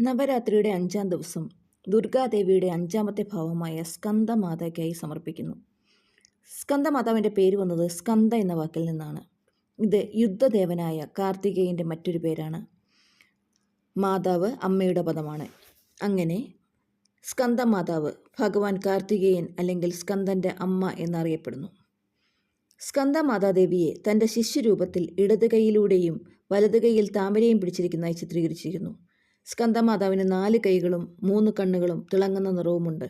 നവരാത്രിയുടെ 5-ാം ദിവസം ദുർഗാദേവിയുടെ 5-ാമത്തെ ഭാവമായ സ്കന്ദമാതയ്ക്കായി സമർപ്പിക്കുന്നു. സ്കന്ദമാതാവിൻ്റെ പേര് വന്നത് സ്കന്ദ എന്ന വാക്കിൽ നിന്നാണ്. ഇത് യുദ്ധദേവനായ കാർത്തികേയൻ്റെ മറ്റൊരു പേരാണ്. മാതാവ് അമ്മയുടെ പദമാണ്. അങ്ങനെ സ്കന്ദമാതാവ് ഭഗവാൻ കാർത്തികേയൻ അല്ലെങ്കിൽ സ്കന്ദൻ്റെ അമ്മ എന്നറിയപ്പെടുന്നു. സ്കന്ദമാതാദേവിയെ തൻ്റെ ശിശുരൂപത്തിൽ ഇടത് കൈയിലൂടെയും വലത് കൈയിൽ താമരയും പിടിച്ചിരിക്കുന്നതായി ചിത്രീകരിച്ചിരിക്കുന്നു. സ്കന്ദമാതാവിന് 4 കൈകളും 3 കണ്ണുകളും തിളങ്ങുന്ന നിറവുമുണ്ട്.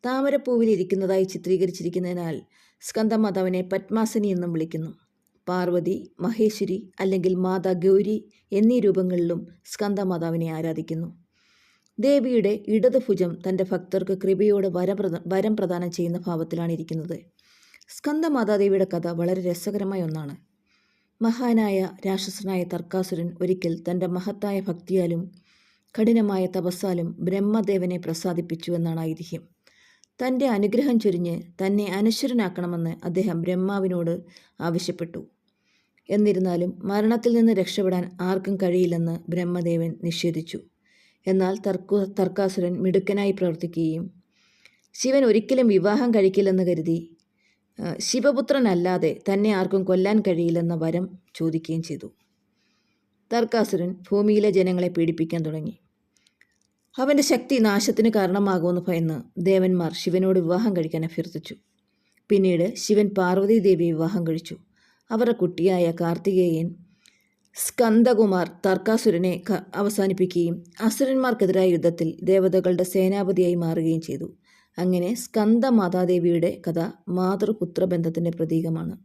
താമരപ്പൂവിൽ ഇരിക്കുന്നതായി ചിത്രീകരിച്ചിരിക്കുന്നതിനാൽ സ്കന്ദമാതാവിനെ പത്മാസനി എന്നും വിളിക്കുന്നു. പാർവതി, മഹേശ്വരി അല്ലെങ്കിൽ മാതാ ഗൗരി എന്നീ രൂപങ്ങളിലും സ്കന്ദമാതാവിനെ ആരാധിക്കുന്നു. ദേവിയുടെ ഇടത് ഭുജം തൻ്റെ ഭക്തർക്ക് കൃപയോടെ വരം പ്രദാനം ചെയ്യുന്ന ഭാവത്തിലാണ് ഇരിക്കുന്നത്. സ്കന്ദമാതാദേവിയുടെ കഥ വളരെ രസകരമായ ഒന്നാണ്. മഹാനായ രാക്ഷസനായ തർക്കാസുരൻ ഒരിക്കൽ തൻ്റെ മഹത്തായ ഭക്തിയാലും കഠിനമായ തപസ്സാലും ബ്രഹ്മദേവനെ പ്രസാദിപ്പിച്ചു എന്നാണ് ഐതിഹ്യം. തൻ്റെ അനുഗ്രഹം ചൊരിഞ്ഞ് തന്നെ അനശ്വരനാക്കണമെന്ന് അദ്ദേഹം ബ്രഹ്മാവിനോട് ആവശ്യപ്പെട്ടു. എന്നിരുന്നാലും മരണത്തിൽ നിന്ന് രക്ഷപ്പെടാൻ ആർക്കും കഴിയില്ലെന്ന് ബ്രഹ്മദേവൻ നിഷേധിച്ചു. എന്നാൽ തർക്കാസുരൻ മിടുക്കനായി പ്രവർത്തിക്കുകയും ശിവൻ ഒരിക്കലും വിവാഹം കഴിക്കില്ലെന്ന് കരുതി ശിവപുത്രനല്ലാതെ തന്നെ ആർക്കും കൊല്ലാൻ കഴിയില്ലെന്ന വരം ചോദിക്കുകയും ചെയ്തു. തർക്കാസുരൻ ഭൂമിയിലെ ജനങ്ങളെ പീഡിപ്പിക്കാൻ തുടങ്ങി. അവൻ്റെ ശക്തി നാശത്തിന് കാരണമാകുമെന്ന് ഭയന്ന് ദേവന്മാർ ശിവനോട് വിവാഹം കഴിക്കാൻ അഭ്യർത്ഥിച്ചു. പിന്നീട് ശിവൻ പാർവതി ദേവിയെ വിവാഹം കഴിച്ചു. അവരുടെ കുട്ടിയായ കാർത്തികേയൻ സ്കന്ദകുമാർ തർക്കാസുരനെ അവസാനിപ്പിക്കുകയും അസുരന്മാർക്കെതിരായ യുദ്ധത്തിൽ ദേവതകളുടെ സേനാപതിയായി മാറുകയും ചെയ്തു. അങ്ങനെ സ്കന്ദമാതാദേവിയുടെ കഥ മാതൃപുത്ര ബന്ധത്തിൻ്റെ പ്രതീകമാണ്.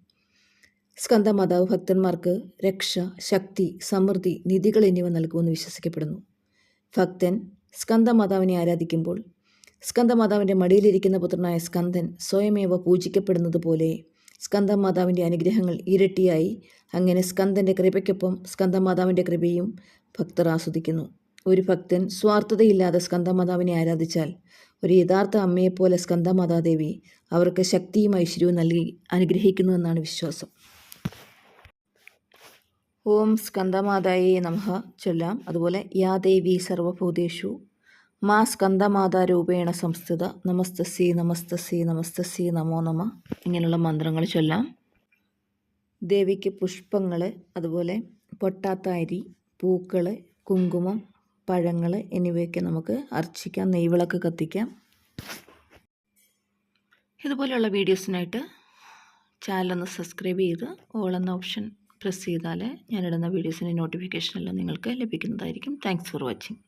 സ്കന്ദമാതാവ് ഭക്തന്മാർക്ക് രക്ഷ, ശക്തി, സമൃദ്ധി, നിധികൾ എന്നിവ നൽകുമെന്ന് വിശ്വസിക്കപ്പെടുന്നു. ഭക്തൻ സ്കന്ദമാതാവിനെ ആരാധിക്കുമ്പോൾ സ്കന്ദമാതാവിൻ്റെ മടിയിലിരിക്കുന്ന പുത്രനായ സ്കന്ദൻ സ്വയമേവ പൂജിക്കപ്പെടുന്നത് പോലെ സ്കന്ദമാതാവിൻ്റെ അനുഗ്രഹങ്ങൾ ഇരട്ടിയായി. അങ്ങനെ സ്കന്ദൻ്റെ കൃപയ്ക്കൊപ്പം സ്കന്ദമാതാവിൻ്റെ കൃപയും ഭക്തർ ആസ്വദിക്കുന്നു. ഒരു ഭക്തൻ സ്വാർത്ഥതയില്ലാതെ സ്കന്ദമാതാവിനെ ആരാധിച്ചാൽ ഒരു യഥാർത്ഥ അമ്മയെപ്പോലെ സ്കന്ദമാതാദേവി അവർക്ക് ശക്തിയും ഐശ്വര്യവും നൽകി അനുഗ്രഹിക്കുന്നുവെന്നാണ് വിശ്വാസം. ഓം സ്കന്ദമാതായേ നമഃ ചൊല്ലാം. അതുപോലെ യാ ദേവി സർവഭൂതേഷു മാ സ്കന്ദമാതാരൂപേണ സംസ്ഥിത നമസ്തസ്യേ നമസ്തസ്യേ നമസ്തസ്യേ നമോ നമ. ഇങ്ങനെയുള്ള മന്ത്രങ്ങൾ ചൊല്ലാം. ദേവിക്ക് പുഷ്പങ്ങൾ, അതുപോലെ പൊട്ടാത്ത അരി, പൂക്കൾ, കുങ്കുമം, പഴങ്ങൾ എന്നിവയൊക്കെ നമുക്ക് അർച്ചിക്കാം. നെയ്വിളക്ക് കത്തിക്കാം. ഇതുപോലെയുള്ള വീഡിയോസിനായിട്ട് ചാനലൊന്ന് സബ്സ്ക്രൈബ് ചെയ്ത് ഓൾ എന്ന ഓപ്ഷൻ പ്രസ് ചെയ്താൽ ഞാനിടുന്ന വീഡിയോസിൻ്റെ നോട്ടിഫിക്കേഷനെല്ലാം നിങ്ങൾക്ക് ലഭിക്കുന്നതായിരിക്കും. Thanks for watching.